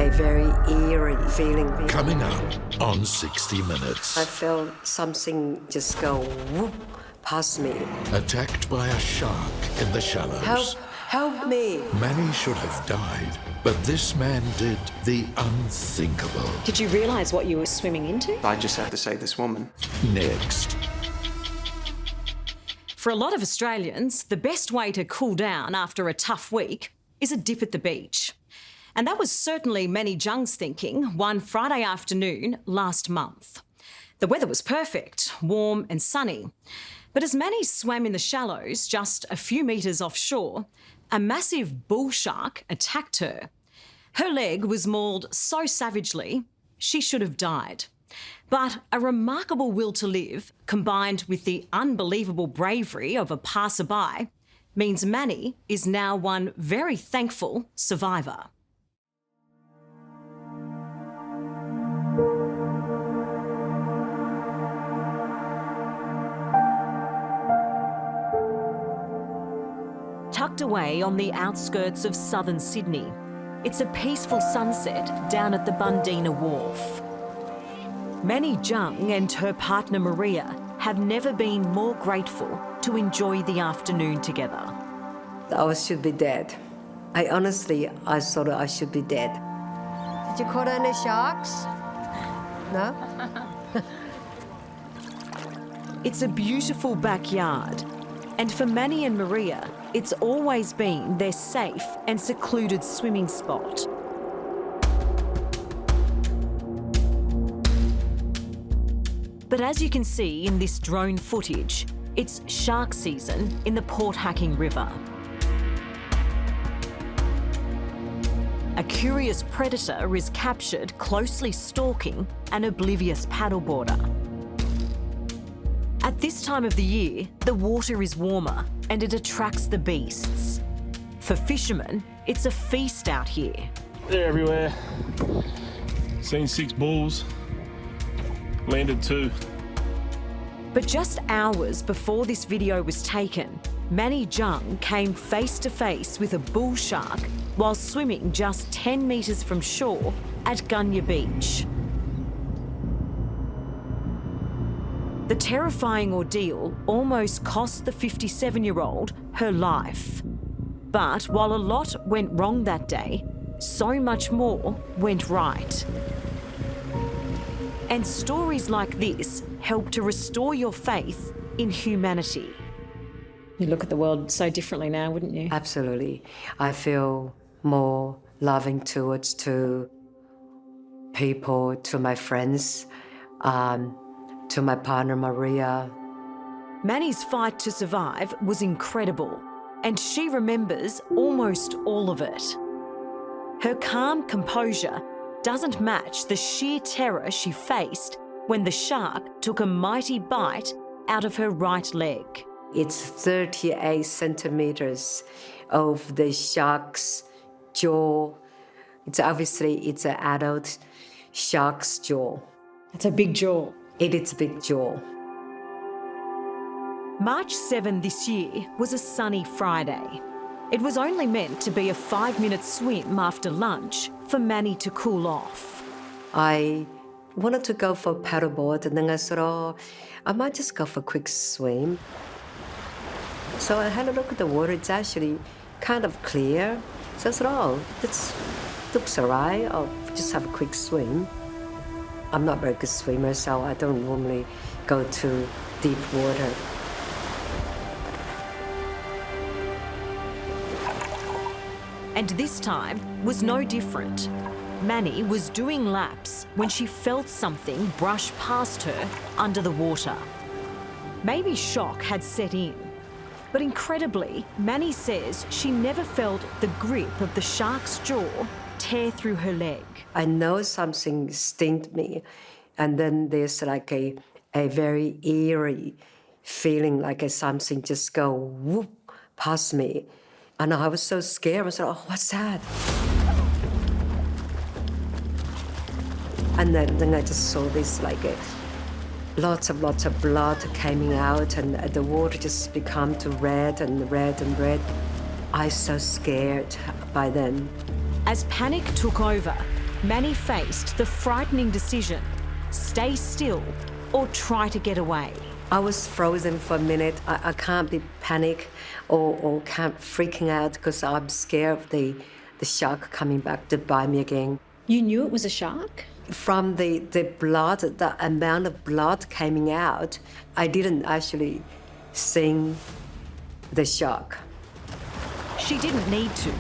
a very eerie feeling. Coming up on 60 Minutes. I felt something just go whoop past me. Attacked by a shark in the shallows. Help me. Many should have died, but this man did the unthinkable. Did you realise what you were swimming into? I just have to save this woman. Next. For a lot of Australians, the best way to cool down after a tough week is a dip at the beach. And that was certainly Manny Jung's thinking one Friday afternoon last month. The weather was perfect, warm and sunny. But as Manny swam in the shallows just a few metres offshore, a massive bull shark attacked her. Her leg was mauled so savagely, she should have died. But a remarkable will to live, combined with the unbelievable bravery of a passerby, means Manny is now one very thankful survivor. Tucked away on the outskirts of southern Sydney, it's a peaceful sunset down at the Bundeena Wharf. Manny Jung and her partner Maria have never been more grateful to enjoy the afternoon together. I should be dead. I thought I should be dead. Did you caught any sharks? No? It's a beautiful backyard, and for Manny and Maria, it's always been their safe and secluded swimming spot. But as you can see in this drone footage, it's shark season in the Port Hacking River. A curious predator is captured closely stalking an oblivious paddleboarder. At this time of the year, the water is warmer and it attracts the beasts. For fishermen, it's a feast out here. They're everywhere. Seen 6 bulls, landed 2. But just hours before this video was taken, Manny Jung came face to face with a bull shark while swimming just 10 metres from shore at Gunya Beach. The terrifying ordeal almost cost the 57-year-old her life. But while a lot went wrong that day, so much more went right. And stories like this help to restore your faith in humanity. You look at the world so differently now, wouldn't you? Absolutely. I feel more loving towards to people, to my friends, to my partner Maria. Manny's fight to survive was incredible, and she remembers almost all of it. Her calm composure doesn't match the sheer terror she faced when the shark took a mighty bite out of her right leg. It's 38 centimeters of the shark's jaw. It's an adult shark's jaw. It's a big jaw. It is a big jaw. March 7 this year was a sunny Friday. It was only meant to be a 5-minute swim after lunch for Manny to cool off. I wanted to go for a paddleboard, and then I thought, I might just go for a quick swim. So I had a look at the water. It's actually kind of clear. So I thought, this looks all right. I'll just have a quick swim. I'm not a very good swimmer, so I don't normally go to deep water. And this time was no different. Manny was doing laps when she felt something brush past her under the water. Maybe shock had set in, but incredibly, Manny says she never felt the grip of the shark's jaw tear through her leg. I know something stinged me, and then there's like a very eerie feeling, like something just go whoop past me. And I was so scared. I said, oh, what's that? And then I just saw this lots of blood coming out, and the water just become to red and red and red. I was so scared by then. As panic took over, Manny faced the frightening decision: stay still or try to get away. I was frozen for a minute. I can't be panic or can't freaking out because I'm scared of the shark coming back to bite me again. You knew it was a shark? From the blood, the amount of blood coming out, I didn't actually see the shark. She didn't need to.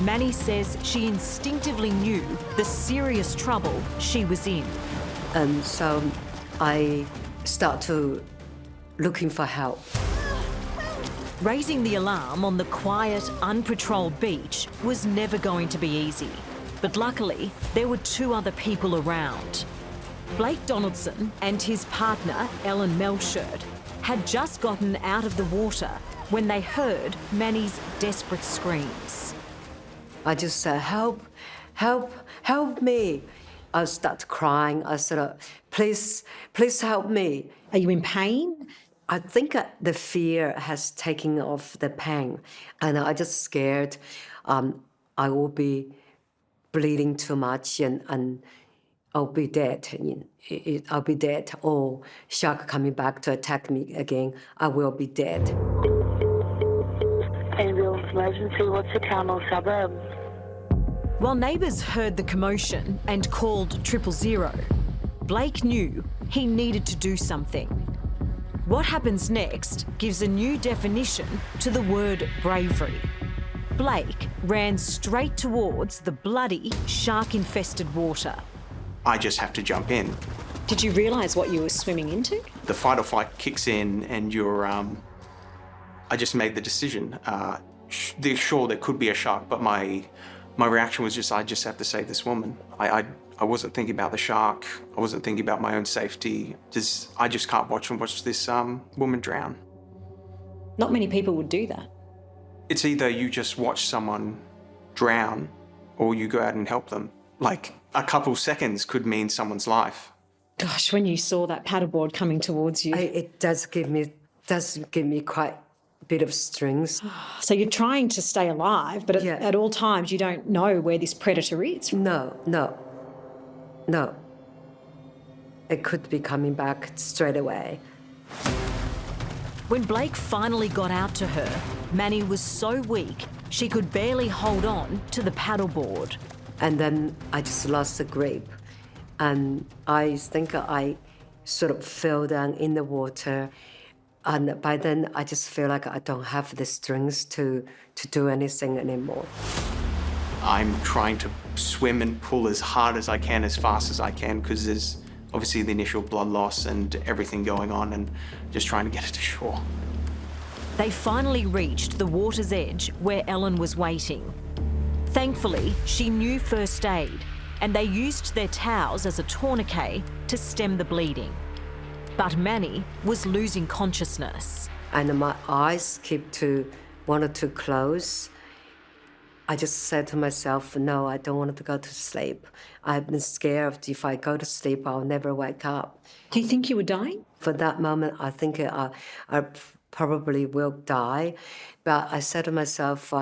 Manny says she instinctively knew the serious trouble she was in. And so I start to looking for help. Raising the alarm on the quiet, unpatrolled beach was never going to be easy. But luckily, there were two other people around. Blake Donaldson and his partner, Ellen Melchert, had just gotten out of the water when they heard Manny's desperate screams. I just said, help, help, help me. I start crying. I said, please help me. Are you in pain? I think the fear has taken off the pain, and I just scared I will be bleeding too much and I'll be dead. I'll be dead, or shark coming back to attack me again. I will be dead. Ambulance emergency, what's the town or suburb? While neighbours heard the commotion and called 000, Blake knew he needed to do something. What happens next gives a new definition to the word bravery. Blake ran straight towards the bloody, shark-infested water. I just have to jump in. Did you realise what you were swimming into? The fight or flight kicks in and you're... I just made the decision. Sure, there could be a shark, but my reaction was just, I just have to save this woman. I wasn't thinking about the shark. I wasn't thinking about my own safety. I just can't watch this woman drown. Not many people would do that. It's either you just watch someone drown or you go out and help them. Like, a couple seconds could mean someone's life. Gosh, when you saw that paddleboard coming towards you... It does give me quite a bit of strength. So you're trying to stay alive, but at all times you don't know where this predator is. No. It could be coming back straight away. When Blake finally got out to her, Manny was so weak she could barely hold on to the paddleboard. And then I just lost the grip. And I think I sort of fell down in the water. And by then, I just feel like I don't have the strength to do anything anymore. I'm trying to swim and pull as hard as I can, as fast as I can, because there's obviously the initial blood loss and everything going on, and just trying to get it to shore. They finally reached the water's edge where Ellen was waiting. Thankfully, she knew first aid, and they used their towels as a tourniquet to stem the bleeding. But Manny was losing consciousness. And my eyes wanted to close. I just said to myself, no, I don't want to go to sleep. I've been scared if I go to sleep, I'll never wake up. Do you think you were dying? For that moment, I think I probably will die. But I said to myself,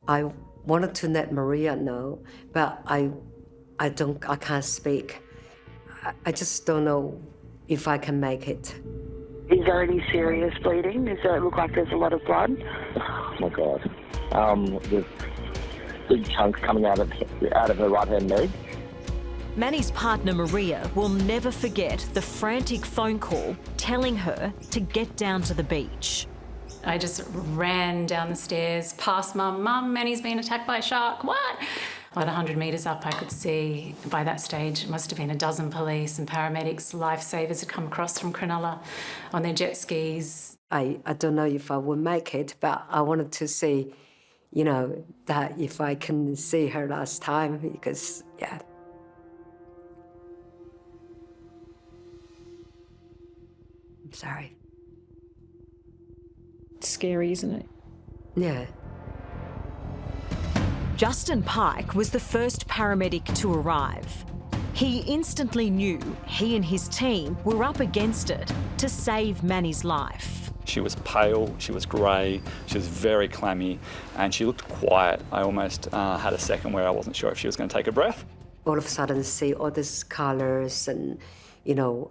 I wanted to let Maria know, but I can't speak. I just don't know if I can make it. Is there any serious bleeding? Does it look like there's a lot of blood? Oh my God. There's big chunks coming out of her right-hand leg. Manny's partner Maria will never forget the frantic phone call telling her to get down to the beach. I just ran down the stairs past Mum. Mum, Manny's been attacked by a shark. What? About 100 metres up, I could see, by that stage, it must have been a dozen police and paramedics, lifesavers had come across from Cronulla on their jet skis. I don't know if I will make it, but I wanted to see, that if I can see her last time, because, yeah. I'm sorry. It's scary, isn't it? Yeah. Justin Pike was the first paramedic to arrive. He instantly knew he and his team were up against it to save Manny's life. She was pale, she was grey, she was very clammy, and she looked quiet. I almost had a second where I wasn't sure if she was going to take a breath. All of a sudden, see all these colors, and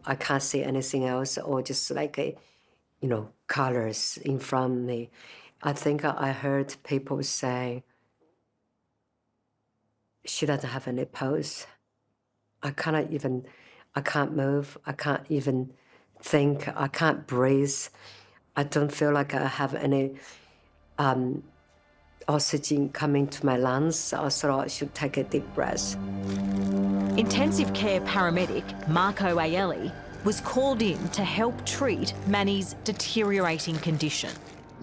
I can't see anything else, or just like colors in front of me. I think I heard people say, she doesn't have any pulse. I can't move, I can't even think, I can't breathe. I don't feel like I have any oxygen coming to my lungs. I thought I should take a deep breath. Intensive care paramedic Marco Aielli was called in to help treat Manny's deteriorating condition.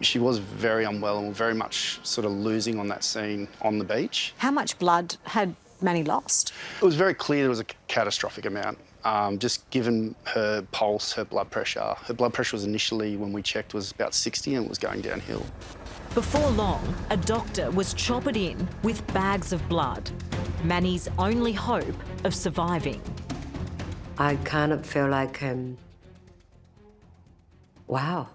She was very unwell and very much sort of losing on that scene on the beach. How much blood had Manny lost? It was very clear there was a catastrophic amount. Just given her pulse, her blood pressure. Her blood pressure was initially, when we checked, was about 60 and it was going downhill. Before long, a doctor was choppered in with bags of blood, Manny's only hope of surviving. I kind of feel like, wow,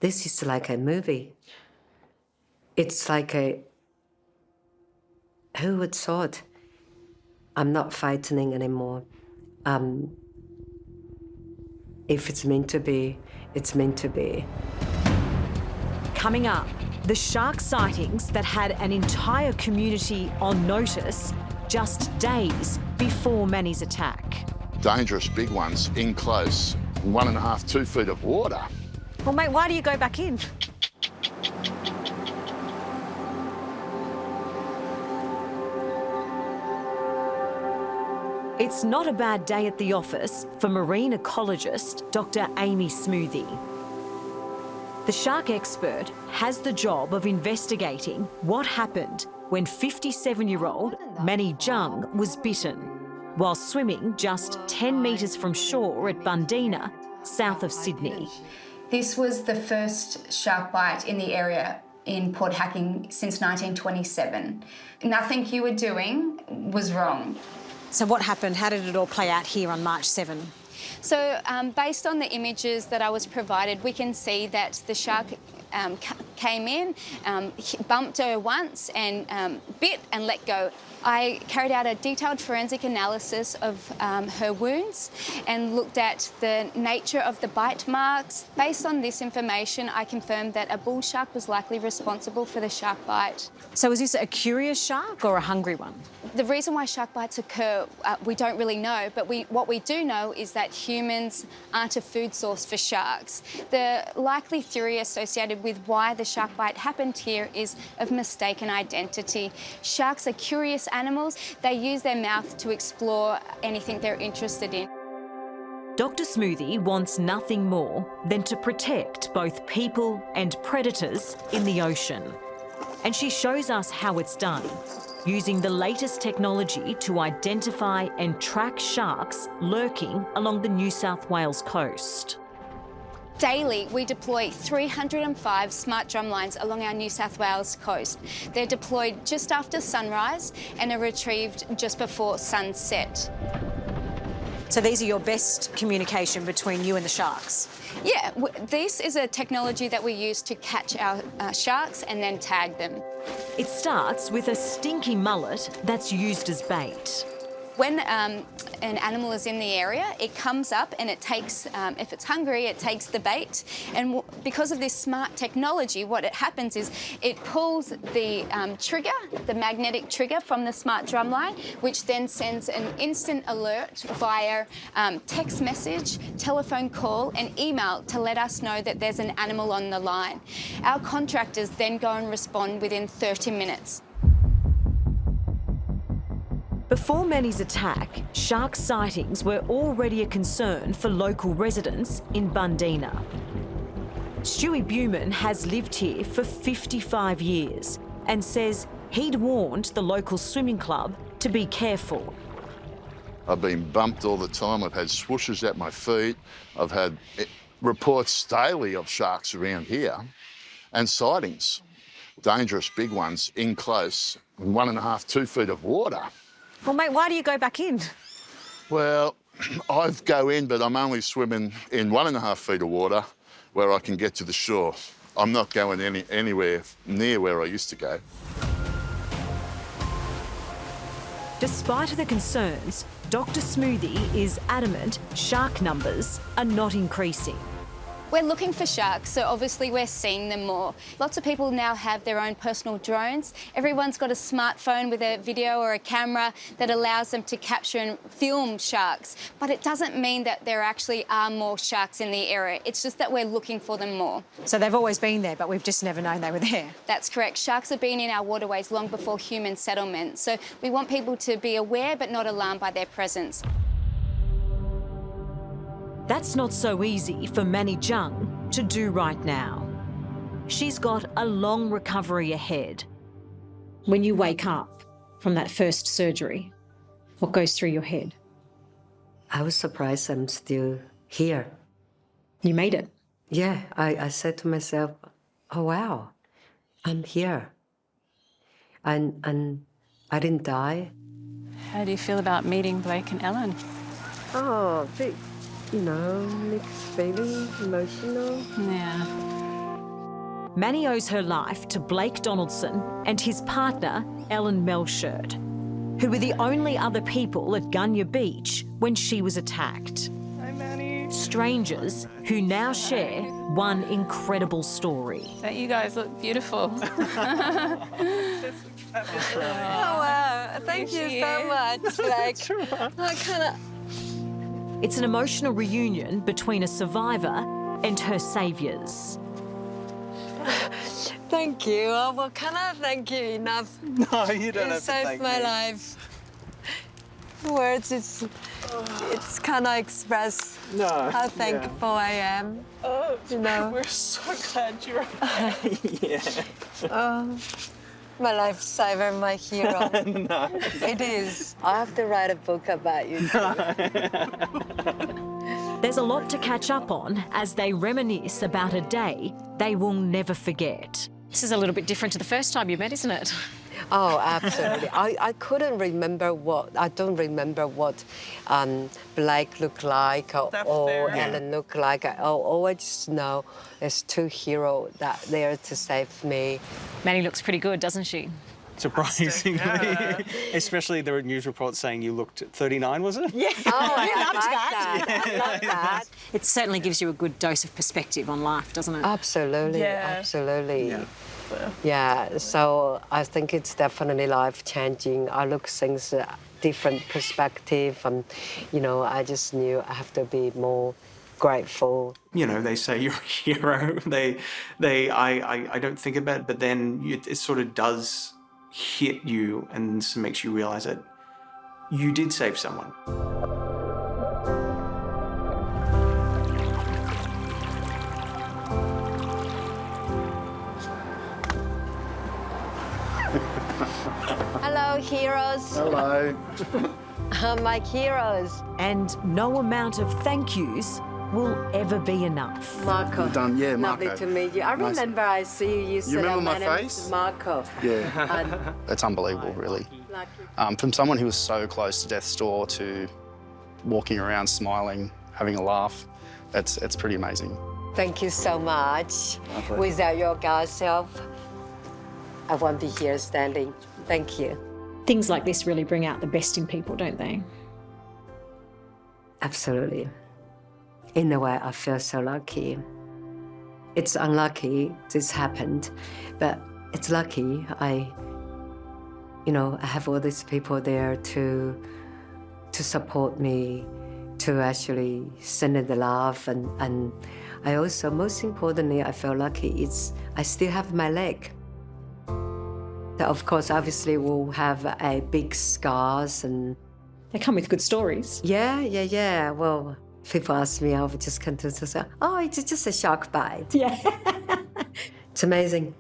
this is like a movie. It's like who would thought? I'm not frightening anymore. If it's meant to be, it's meant to be. Coming up, the shark sightings that had an entire community on notice just days before Manny's attack. Dangerous big ones in close, 1.5, 2 feet of water. Well, mate, why do you go back in? It's not a bad day at the office for marine ecologist Dr. Amy Smoothie. The shark expert has the job of investigating what happened when 57-year-old Manny Jung was bitten while swimming just 10 metres from shore at Bundeena, south of Sydney. This was the first shark bite in the area in Port Hacking since 1927. Nothing you were doing was wrong. So what happened? How did it all play out here on March 7? So based on the images that I was provided, we can see that the shark came in, bumped her once and bit and let go. I carried out a detailed forensic analysis of her wounds and looked at the nature of the bite marks. Based on this information, I confirmed that a bull shark was likely responsible for the shark bite. So is this a curious shark or a hungry one? The reason why shark bites occur, we don't really know, but what we do know is that humans aren't a food source for sharks. The likely theory associated with why the shark bite happened here is of mistaken identity. Sharks are curious animals. They use their mouth to explore anything they're interested in. Dr. Smoothie wants nothing more than to protect both people and predators in the ocean. And she shows us how it's done, using the latest technology to identify and track sharks lurking along the New South Wales coast. Daily, we deploy 305 smart drum lines along our New South Wales coast. They're deployed just after sunrise and are retrieved just before sunset. So these are your best communication between you and the sharks? Yeah, this is a technology that we use to catch our sharks and then tag them. It starts with a stinky mullet that's used as bait. When an animal is in the area, it comes up and it takes, if it's hungry, it takes the bait. And because of this smart technology, what happens is it pulls the trigger, the magnetic trigger from the smart drumline, which then sends an instant alert via text message, telephone call and email to let us know that there's an animal on the line. Our contractors then go and respond within 30 minutes. Before Manny's attack, shark sightings were already a concern for local residents in Bundeena. Stewie Buman has lived here for 55 years and says he'd warned the local swimming club to be careful. I've been bumped all the time. I've had swooshes at my feet. I've had reports daily of sharks around here and sightings. Dangerous big ones in close, 1.5, 2 feet of water. Well, mate, why do you go back in? Well, I go in, but I'm only swimming in 1.5 feet of water. where I can get to the shore. I'm not going anywhere near where I used to go. Despite the concerns, Dr. Smoothie is adamant shark numbers are not increasing. We're looking for sharks, so obviously we're seeing them more. Lots of people now have their own personal drones. Everyone's got a smartphone with a video or a camera that allows them to capture and film sharks. But it doesn't mean that there actually are more sharks in the area. It's just that we're looking for them more. So they've always been there, but we've just never known they were there. That's correct. Sharks have been in our waterways long before human settlement. So we want people to be aware but not alarmed by their presence. That's not so easy for Manny Jung to do right now. She's got a long recovery ahead. When you wake up from that first surgery, what goes through your head? I was surprised I'm still here. You made it? Yeah, I said to myself, oh wow, I'm here. And I didn't die. How do you feel about meeting Blake and Ellen? Oh, big, mixed feeling, emotional. Yeah. Manny owes her life to Blake Donaldson and his partner, Ellen Melchert, who were the only other people at Gunya Beach when she was attacked. Hi, Manny. Strangers who now share one incredible story. Don't you guys look beautiful? Oh, wow. Thank you so much. Like, I kind of... It's an emotional reunion between a survivor and her saviours. Thank you. Oh, well, can I thank you enough? No, you don't have to saved thank my me. life. Words, it's kind of express how thankful I am. Oh, We're so glad you're okay. Yeah. Oh, my lifesaver, my hero. No. It is. I have to write a book about you. There's a lot to catch up on as they reminisce about a day they will never forget. This is a little bit different to the first time you met, isn't it? Oh, absolutely. I couldn't remember I don't remember what Blake looked like or Ellen looked like. I just know there's two heroes that there to save me. Manny looks pretty good, doesn't she? Surprisingly. Especially there were news reports saying you looked 39, was it? Yeah. Oh, I loved like that. I love that. It certainly gives you a good dose of perspective on life, doesn't it? Absolutely, absolutely. Yeah, so I think it's definitely life-changing. I look things different perspective, and I just knew I have to be more grateful. They say you're a hero. I don't think about it, but then it sort of does hit you and makes you realise that you did save someone. Hello, heroes. Hello. My heroes. And no amount of thank yous will ever be enough. Marco. Done, yeah, Lovely Marco. to meet you. I Nice. remember I see you. You said, remember my name face? is Marco. Yeah. That's unbelievable, really. From someone who was so close to death's door to walking around smiling, having a laugh, it's pretty amazing. Thank you so much. Without your guys' help, I won't be here standing. Thank you. Things like this really bring out the best in people, don't they? Absolutely. In a way, I feel so lucky. It's unlucky this happened, but it's lucky I have all these people there to support me, to actually send the love, and I also, most importantly, I feel lucky I still have my leg. That, of course, obviously will have a big scars and... They come with good stories. Yeah. Well, people ask me, I would just come to say, oh, it's just a shark bite. Yeah. It's amazing.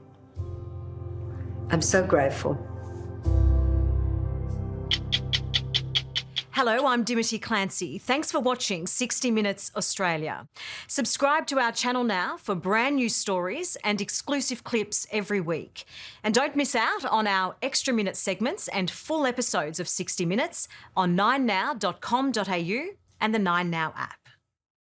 I'm so grateful. Hello, I'm Dimity Clancey. Thanks for watching 60 Minutes Australia. Subscribe to our channel now for brand new stories and exclusive clips every week. And don't miss out on our extra minute segments and full episodes of 60 Minutes on 9now.com.au and the 9Now app.